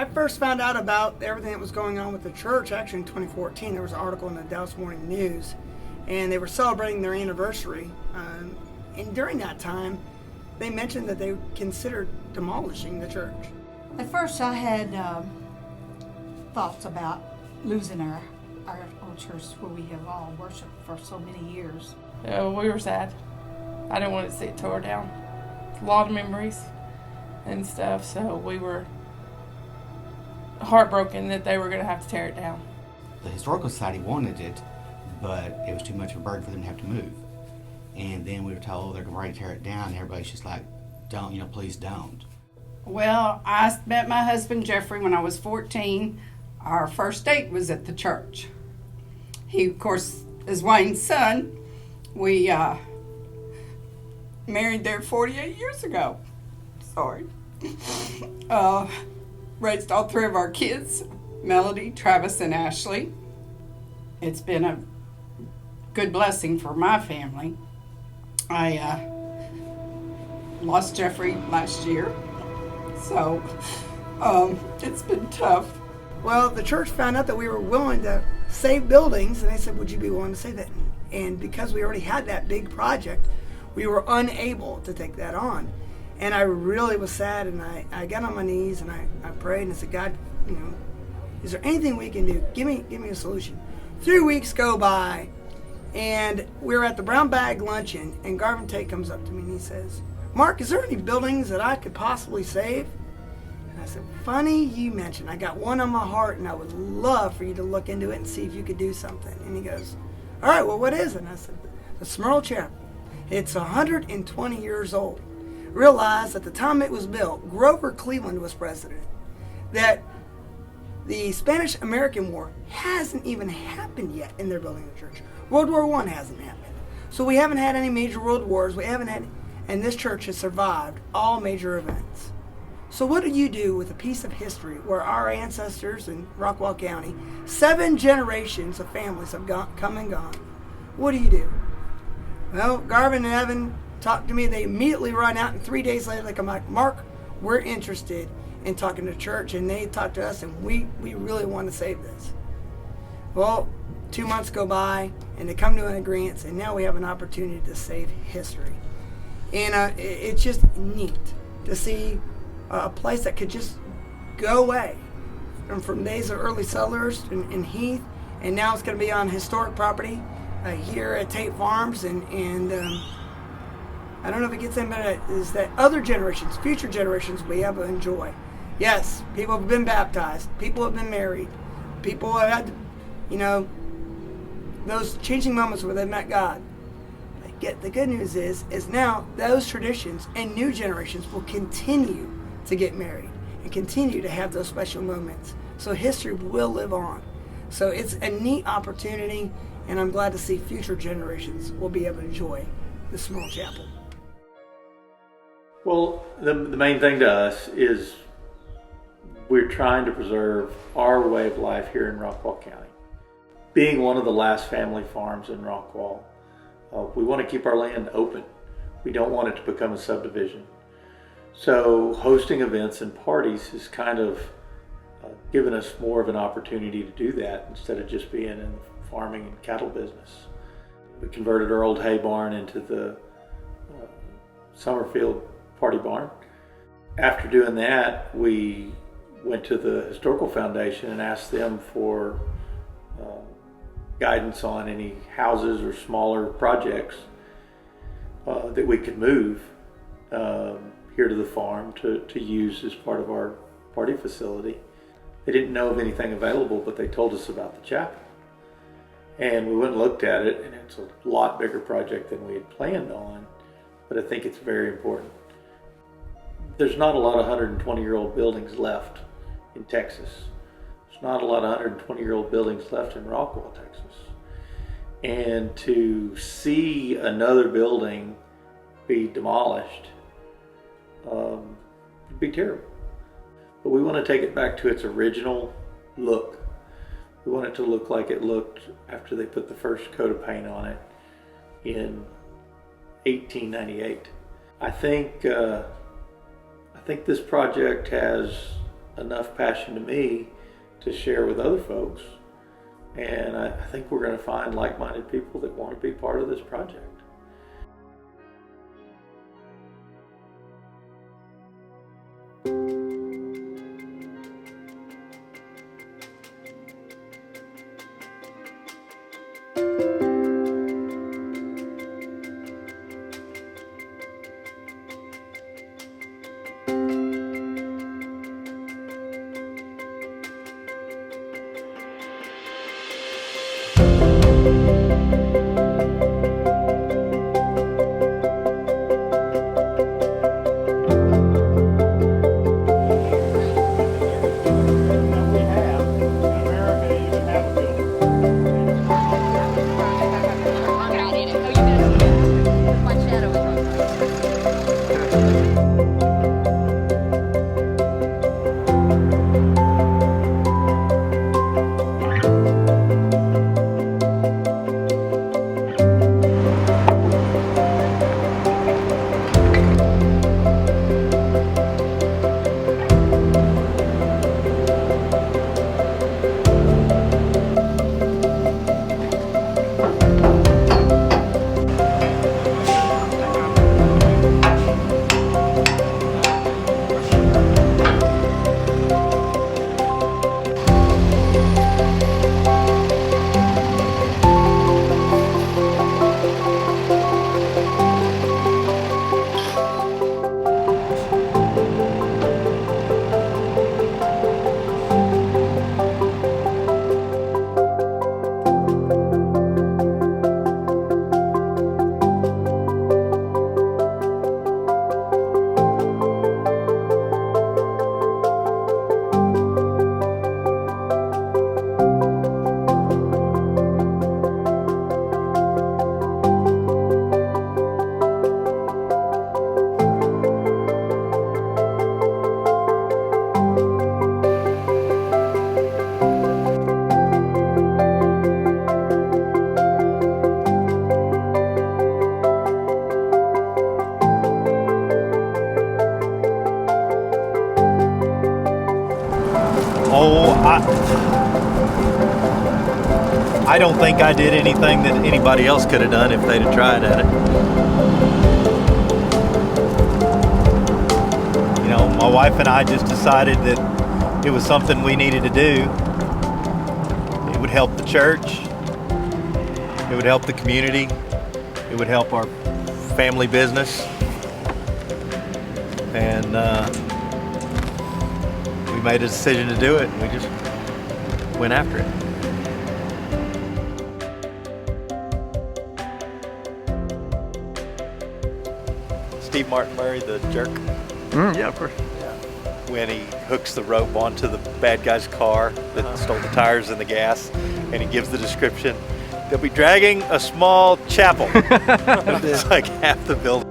I first found out about everything that was going on with the church actually in 2014. There was an article in the Dallas Morning News, and they were celebrating their anniversary. And during that time, they mentioned that they considered demolishing the church. At first, I had thoughts about losing our old church where we have all worshiped for so many years. We were sad. I didn't want to see it tore down. A lot of memories and stuff, so we were heartbroken that they were going to have to tear it down. The Historical Society wanted it, but it was too much of a burden for them to have to move. And then we were told they're going to tear it down, and everybody's just like, don't, please don't. Well, I met my husband Jeffrey when I was 14. Our first date was at the church. He, of course, is Wayne's son. We married there 48 years ago. Sorry. Raised all three of our kids, Melody, Travis, and Ashley. It's been a good blessing for my family. I lost Jeffrey last year, so it's been tough. Well, the church found out that we were willing to save buildings, and they said, would you be willing to save that? And because we already had that big project, we were unable to take that on. And I really was sad, and I got on my knees and I prayed and I said, God, is there anything we can do? Give me a solution. 3 weeks go by, and we were at the Brown Bag Luncheon, and Garvin Tate comes up to me and he says, Mark, is there any buildings that I could possibly save? And I said, funny you mentioned. I got one on my heart, and I would love for you to look into it and see if you could do something. And he goes, all right, well, what is it? And I said, the SmirlChapel. It's 120 years old. Realized at the time it was built, Grover Cleveland was president, that the Spanish-American War hasn't even happened yet in their building the church. World War I hasn't happened. So we haven't had any major world wars. We haven't had, and this church has survived all major events. So what do you do with a piece of history where our ancestors in Rockwall County, 7 generations of families have come and gone? What do you do? Well, Garvin and Evan talked to me. They immediately run out, and 3 days later they come back, Mark, we're interested in talking to church, and they talk to us, and we really want to save this. Well, 2 months go by, and they come to an agreement, and now we have an opportunity to save history. And it's just neat to see a place that could just go away from days of early settlers in Heath, and now it's going to be on historic property here at Tate Farms, and I don't know if it gets any better, is that other generations, future generations, will be able to enjoy. Yes, people have been baptized, people have been married, people have had, those changing moments where they met God. But the good news is now those traditions and new generations will continue to get married and continue to have those special moments. So history will live on. So it's a neat opportunity, and I'm glad to see future generations will be able to enjoy the SmirlChapel. Well, the main thing to us is we're trying to preserve our way of life here in Rockwall County. Being one of the last family farms in Rockwall, we want to keep our land open. We don't want it to become a subdivision. So hosting events and parties has kind of given us more of an opportunity to do that instead of just being in the farming and cattle business. We converted our old hay barn into the Summerfield party barn. After doing that, we went to the Historical Foundation and asked them for guidance on any houses or smaller projects that we could move here to the farm to use as part of our party facility. They didn't know of anything available, but they told us about the chapel. And we went and looked at it, and it's a lot bigger project than we had planned on, but I think it's very important. There's not a lot of 120-year-old buildings left in Texas. There's not a lot of 120-year-old buildings left in Rockwall, Texas. And to see another building be demolished would be terrible. But we want to take it back to its original look. We want it to look like it looked after they put the first coat of paint on it in 1898. I think this project has enough passion to me to share with other folks. And I think we're going to find like-minded people that want to be part of this project. I don't think I did anything that anybody else could have done if they'd have tried at it. You know, my wife and I just decided that it was something we needed to do. It would help the church. It would help the community. It would help our family business. And we made a decision to do it, and we just went after it. Steve Martin Murray, the jerk. Yeah, of course. When he hooks the rope onto the bad guy's car that stole the tires and the gas, and he gives the description, they'll be dragging a small chapel. It's like half the building.